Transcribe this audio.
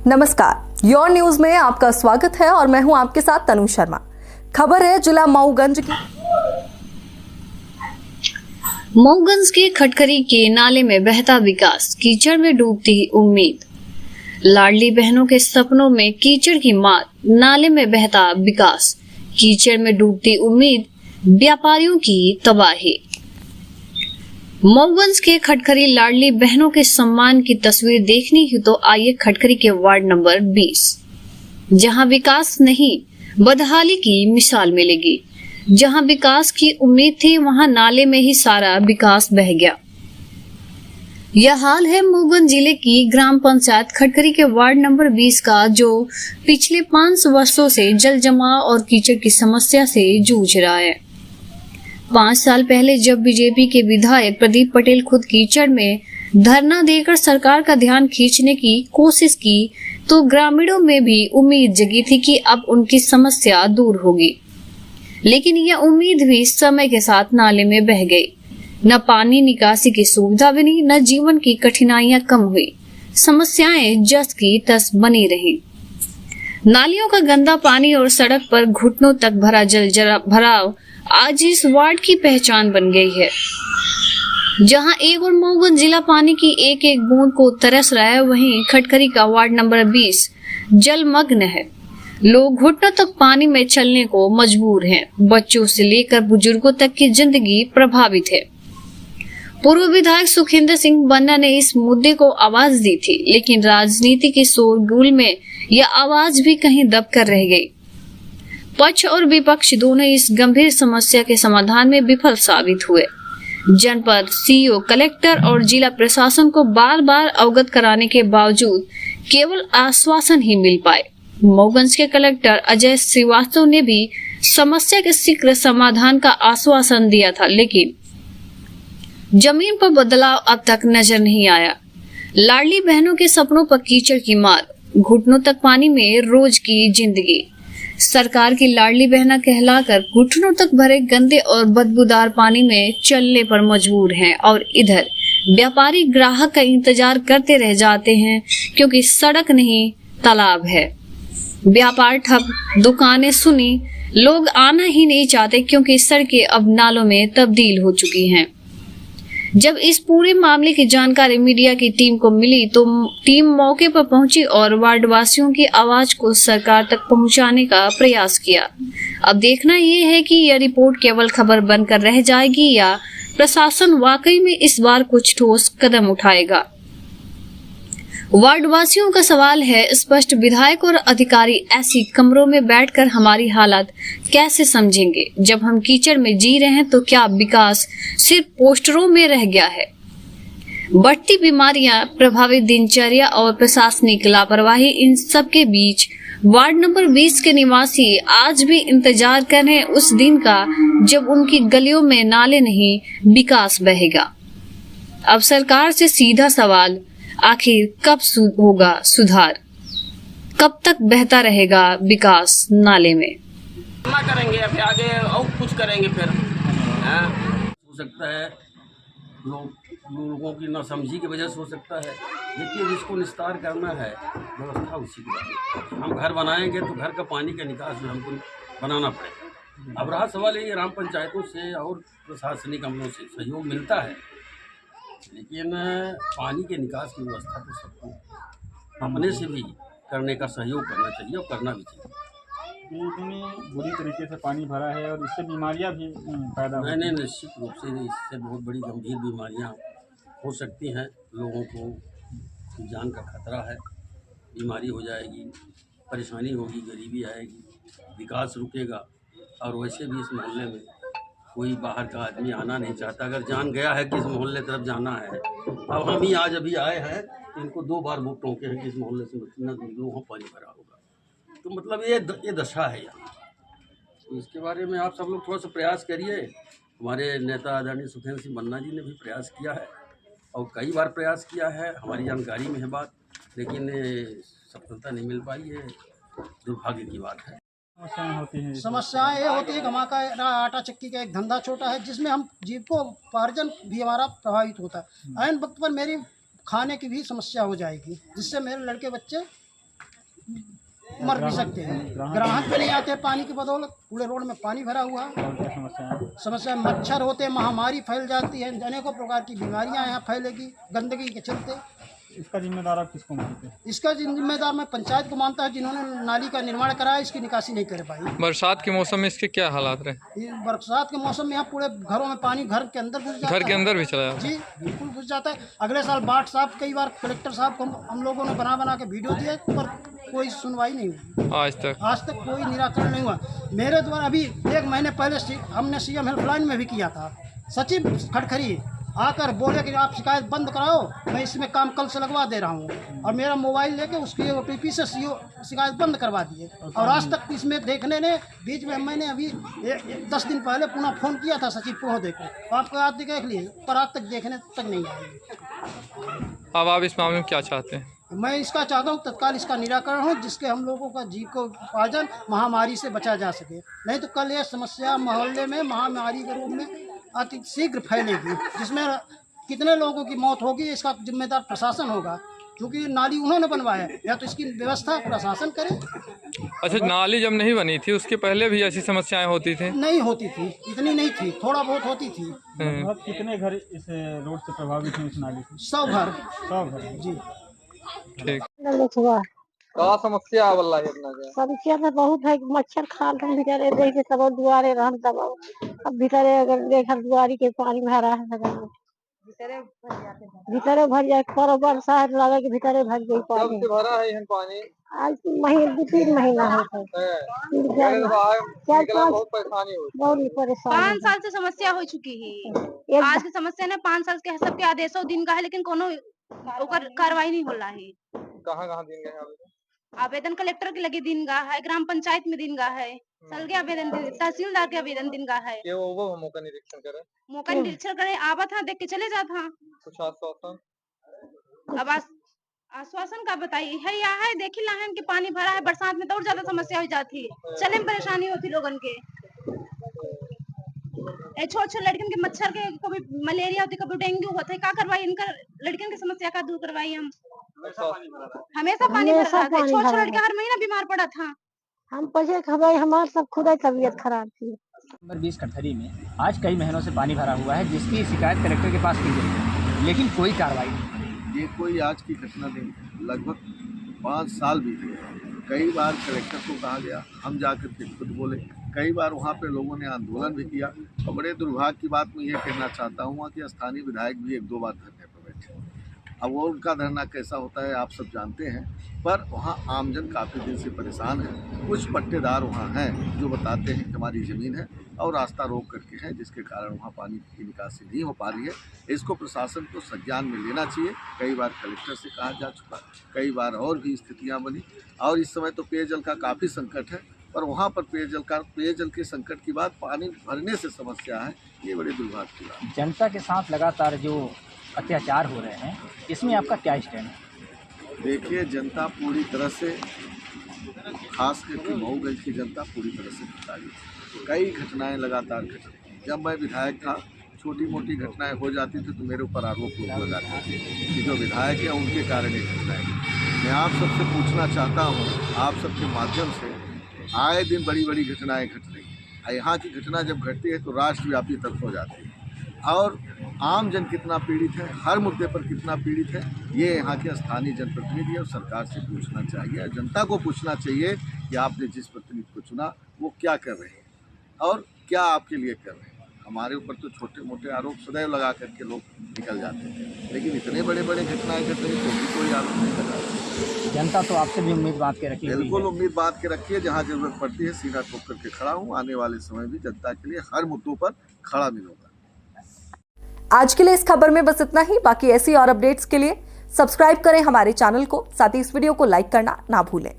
नमस्कार, your news में आपका स्वागत है और मैं हूं आपके साथ तनु शर्मा। खबर है जिला मऊगंज की। मऊगंज के खटखरी के नाले में बहता विकास, कीचड़ में डूबती उम्मीद। लाडली बहनों के सपनों में कीचड़ की मार, नाले में बहता विकास, कीचड़ में डूबती उम्मीद, व्यापारियों की तबाही। मऊगंज के खटखरी लाडली बहनों के सम्मान की तस्वीर देखनी ही तो आइए खटखरी के वार्ड नंबर 20, जहां विकास नहीं बदहाली की मिसाल मिलेगी। जहां विकास की उम्मीद थी वहां नाले में ही सारा विकास बह गया। यह हाल है मऊगंज जिले की ग्राम पंचायत खटखरी के वार्ड नंबर 20 का, जो पिछले 5 वर्षों से जल जमाव और कीचड़ की समस्या से जूझ रहा है। 5 साल पहले जब बीजेपी के विधायक प्रदीप पटेल खुद कीचड़ में धरना देकर सरकार का ध्यान खींचने की कोशिश की तो ग्रामीणों में भी उम्मीद जगी थी कि अब उनकी समस्या दूर होगी, लेकिन यह उम्मीद भी समय के साथ नाले में बह गई। न पानी निकासी की सुविधा बनी, न जीवन की कठिनाइयां कम हुई, समस्याएं जस की तस बनी रही। नालियों का गंदा पानी और सड़क पर घुटनों तक भरा जल भराव आज इस वार्ड की पहचान बन गई है। जहां एक और मऊगंज जिला पानी की एक एक बूंद को तरस रहा है, वहीं खटखरी का वार्ड नंबर 20 जलमग्न है। लोग घुटनों तक पानी में चलने को मजबूर हैं। बच्चों से लेकर बुजुर्गों तक की जिंदगी प्रभावित है। पूर्व विधायक सुखिंदर सिंह बन्ना ने इस मुद्दे को आवाज दी थी, लेकिन राजनीति के शोरगुल में यह आवाज भी कहीं दबकर रह गई। पक्ष और विपक्ष दोनों इस गंभीर समस्या के समाधान में विफल साबित हुए। जनपद सीईओ, कलेक्टर और जिला प्रशासन को बार बार अवगत कराने के बावजूद केवल आश्वासन ही मिल पाए। मऊगंज के कलेक्टर अजय श्रीवास्तव ने भी समस्या के शीघ्र समाधान का आश्वासन दिया था, लेकिन जमीन पर बदलाव अब तक नजर नहीं आया। लाडली बहनों के सपनों पर कीचड़ की मार, घुटनों तक पानी में रोज की जिंदगी। सरकार की लाडली बहना कहलाकर घुटनों तक भरे गंदे और बदबूदार पानी में चलने पर मजबूर हैं, और इधर व्यापारी ग्राहक का इंतजार करते रह जाते हैं क्योंकि सड़क नहीं तालाब है। व्यापार ठप, दुकानें सुनी, लोग आना ही नहीं चाहते क्योंकि सड़कें अब नालों में तब्दील हो चुकी हैं। जब इस पूरे मामले की जानकारी मीडिया की टीम को मिली तो टीम मौके पर पहुंची और वार्डवासियों की आवाज को सरकार तक पहुंचाने का प्रयास किया। अब देखना ये है कि यह रिपोर्ट केवल खबर बनकर रह जाएगी या प्रशासन वाकई में इस बार कुछ ठोस कदम उठाएगा। वार्डवासियों का सवाल है स्पष्ट, विधायक और अधिकारी ऐसी कमरों में बैठकर हमारी हालत कैसे समझेंगे? जब हम कीचड़ में जी रहे हैं तो क्या विकास सिर्फ पोस्टरों में रह गया है? बढ़ती बीमारियां, प्रभावित दिनचर्या और प्रशासनिक लापरवाही, इन सब के बीच वार्ड नंबर 20 के निवासी आज भी इंतजार कर रहे हैं उस दिन का जब उनकी गलियों में नाले नहीं विकास बहेगा। अब सरकार से सीधा सवाल, आखिर कब होगा सुधार? कब तक बहता रहेगा विकास नाले में? ना करेंगे अभी आगे और कुछ करेंगे फिर। हो सकता है लोगों की नासमझी की वजह से हो सकता है, लेकिन इसको निस्तार करना है व्यवस्था उसी की। हम घर बनाएंगे तो घर का पानी का निकास हमको बनाना पड़ेगा। अब रहा सवाल ये, ग्राम पंचायतों से और प्रशासनिक अमलों से सहयोग मिलता है, लेकिन पानी के निकास की व्यवस्था तो सबको अपने से भी करने का सहयोग करना चाहिए और करना भी चाहिए। इतनी बुरी तरीके से पानी भरा है और इससे बीमारियां भी पैदा हो रही हैं। निश्चित रूप से इससे बहुत बड़ी गंभीर बीमारियां हो सकती हैं। लोगों को जान का खतरा है, बीमारी हो जाएगी, परेशानी होगी, गरीबी आएगी, विकास रुकेगा। और वैसे भी इस मोहल्ले में कोई बाहर का आदमी आना नहीं चाहता। अगर जान गया है कि इस मोहल्ले तरफ जाना है, अब हम ही आज अभी आए हैं, इनको 2 बार वोट टोके हैं कि इस मोहल्ले से न वहाँ पानी भरा होगा। तो मतलब ये दशा है यहाँ। तो इसके बारे में आप सब लोग थोड़ा सा प्रयास करिए। हमारे नेता आदरणीय सुखिंदर सिंह बन्ना जी ने भी प्रयास किया है और कई बार प्रयास किया है, हमारी जानकारी में है बात, लेकिन सफलता नहीं मिल पाई है। दुर्भाग्य की बात है। समस्याएं ये होती है कि हमारा आटा चक्की का एक धंधा छोटा है जिसमें हम जीविकोपार्जन भी हमारा प्रभावित होता है। ऐन वक्त पर मेरी खाने की भी समस्या हो जाएगी, जिससे मेरे लड़के बच्चे मर भी सकते हैं। ग्राहक भी नहीं आते पानी की बदौलत, पूरे रोड में पानी भरा हुआ है। और क्या समस्या है? समस्या मच्छर होते, महामारी फैल जाती है, अनेकों प्रकार की बीमारियां यहाँ फैलेगी गंदगी के चलते। इसका जिम्मेदार आप किसको मानते हैं? इसका जिम्मेदार मैं पंचायत को मानता है, जिन्होंने नाली का निर्माण कराया, इसकी निकासी नहीं कर पाई। बरसात के मौसम में इसके क्या हालात रहे? ये बरसात के मौसम में यहाँ पूरे घरों में पानी घर के अंदर घुस जाता है। घर के अंदर भी चला जाता जी बिल्कुल घुस जाता है। अगले साल बाढ़ साहब कई बार कलेक्टर साहब को हम लोगों ने बना के वीडियो दिया, पर कोई सुनवाई नहीं हुई। है आज तक कोई निराकरण नहीं हुआ। मेरे द्वारा अभी 1 महीने पहले हमने CM हेल्पलाइन में भी किया था। सचिव खड़खरी आकर बोले कि आप शिकायत बंद कराओ, मैं इसमें काम कल से लगवा दे रहा हूँ, और मेरा मोबाइल लेके उसकी OTP से शिकायत बंद करवा दिए। और आज तक इसमें देखने ने बीच में मैंने अभी 10 दिन पहले पुनः फ़ोन किया था सचिव को, देखो आपको आज देख लिए, पर आज तक देखने तक नहीं आई। अब आप इस मामले में क्या चाहते हैं? मैं इसका चाहता हूँ तत्काल इसका निराकरण हो, जिसके हम लोगों का जीविकोपार्जन महामारी से बचा जा सके। नहीं तो कल ये समस्या मोहल्ले में महामारी के रूप में अति शीघ्र फैलेगी, जिसमें कितने लोगों की मौत होगी, इसका जिम्मेदार प्रशासन होगा, क्योंकि नाली उन्होंने बनवाया है, या तो इसकी व्यवस्था प्रशासन करे। अच्छा, नाली जब नहीं बनी थी उसके पहले भी ऐसी समस्याएं होती थी? नहीं होती थी, इतनी नहीं थी, थोड़ा बहुत होती थी। लगभग कितने घर इस रोड से प्रभावित हैं इस नाली से? 100 घर। 100 घर जी ठीक। का समस्या आवला इतना का? समस्या तो बहुत है। मच्छर खाल हम भीतरे देख के सब दुआरे रहन सब अब भीतरे अगर देखल दुआरी के पानी भरा है भीतरे भर जाए, पर बरसात लगे के भीतरे भर जाए पानी। कब से भरा है यहां पानी? आज 2-3 महीना है। बहुत परेशानी हुई, बहुत परेशानी। 5 साल से समस्या हो चुकी है। आज की समस्या ने 5 साल के सबके आदेशों दिन का है, लेकिन कोनो कार्रवाई नहीं हो रहा है। कहाँ दिन गए आवेदन कलेक्टर के लगे दिन गा है, ग्राम पंचायत में दिन गा है, सलगे आवेदन तहसीलदार के आवेदन दिन गा है। वो मौका निरीक्षण करे आवा था, देख के चले जाता। कुछ आश्वासन? अब आश्वासन का बताइए है या है, देखी लाहन के पानी भरा है, बरसात में तो और ज्यादा समस्या हो जाती है, चले में परेशानी होती लोगन के। छोटे लड़कियों के मच्छर के कभी मलेरिया होती, कभी डेंगू होता है, क्या करवाई इनका लड़कियों की समस्या का दूर करवाई हम। हमेशा पानी भरा था, छोटे लड़के हर महीना बीमार पड़ा था। हम पैसे खबर हमारे सब खुद तबीयत खराब थी। नंबर 20 खड़खरी में आज कई महीनों से पानी भरा हुआ है, जिसकी शिकायत कलेक्टर के पास की गई है, लेकिन कोई कार्रवाई नहीं। ये कोई आज की घटना नहीं, लगभग 5 साल बीत गए। कई बार कलेक्टर को कहा गया, हम जाकर के खुद बोले, कई बार वहाँ पे लोगों ने आंदोलन भी किया। और बड़े दुर्भाग्य की बात मैं ये कहना चाहता हूँ कि स्थानीय विधायक भी 1-2 बार धरने पर बैठे। अब वो उनका धरना कैसा होता है आप सब जानते हैं, पर वहाँ आमजन काफ़ी दिन से परेशान है। कुछ पट्टेदार वहाँ हैं जो बताते हैं कि हमारी ज़मीन है और रास्ता रोक करके है, जिसके कारण वहाँ पानी की निकासी नहीं हो पा रही है। इसको प्रशासन को संज्ञान में लेना चाहिए। कई बार कलेक्टर से कहा जा चुका, कई बार और भी स्थितियाँ बनी, और इस समय तो पेयजल का काफ़ी संकट है, पर वहाँ पर पेयजल के संकट की बात, पानी भरने से समस्या है, ये बड़ी दुर्भाग्य की बात। जनता के साथ लगातार जो अत्याचार हो रहे हैं, इसमें आपका क्या स्टैंड है? देखिए, जनता पूरी तरह से, खास करके मऊगंज की जनता पूरी तरह से प्रताड़ित। कई घटनाएं लगातार घट रही। जब मैं विधायक था, छोटी मोटी घटनाएं हो जाती थी तो मेरे ऊपर आरोप लोग लगाते थे कि जो विधायक है उनके कारण ये घटनाएं। मैं आप सबसे पूछना चाहता हूँ, आप सबके माध्यम से, आए दिन बड़ी बड़ी घटनाएं घट रही हैं। यहाँ की घटना जब घटती है तो राष्ट्रव्यापी तक हो जाती है, और आम जन कितना पीड़ित है, हर मुद्दे पर कितना पीड़ित है, ये यहाँ के स्थानीय जनप्रतिनिधि और सरकार से पूछना चाहिए। जनता को पूछना चाहिए कि आपने जिस प्रतिनिधि को चुना वो क्या कर रहे हैं और क्या आपके लिए कर रहे हैं। हमारे ऊपर तो छोटे मोटे आरोप सदैव लगा करके लोग निकल जाते हैं, लेकिन इतने बड़े बड़े घटनाएं घट रही तो भी कोई आरोप नहीं लगा। जनता तो आपसे भी उम्मीद बात के रखी है। बिल्कुल उम्मीद बात के रखी है, जहाँ जरूरत पड़ती है सीना ठोक करके खड़ा हूँ। आने वाले समय भी जनता के लिए हर मुद्दों पर खड़ा मिलूंगा। आज के लिए इस खबर में बस इतना ही। बाकी ऐसी और अपडेट्स के लिए सब्सक्राइब करें हमारे चैनल को, साथ ही इस वीडियो को लाइक करना ना भूलें।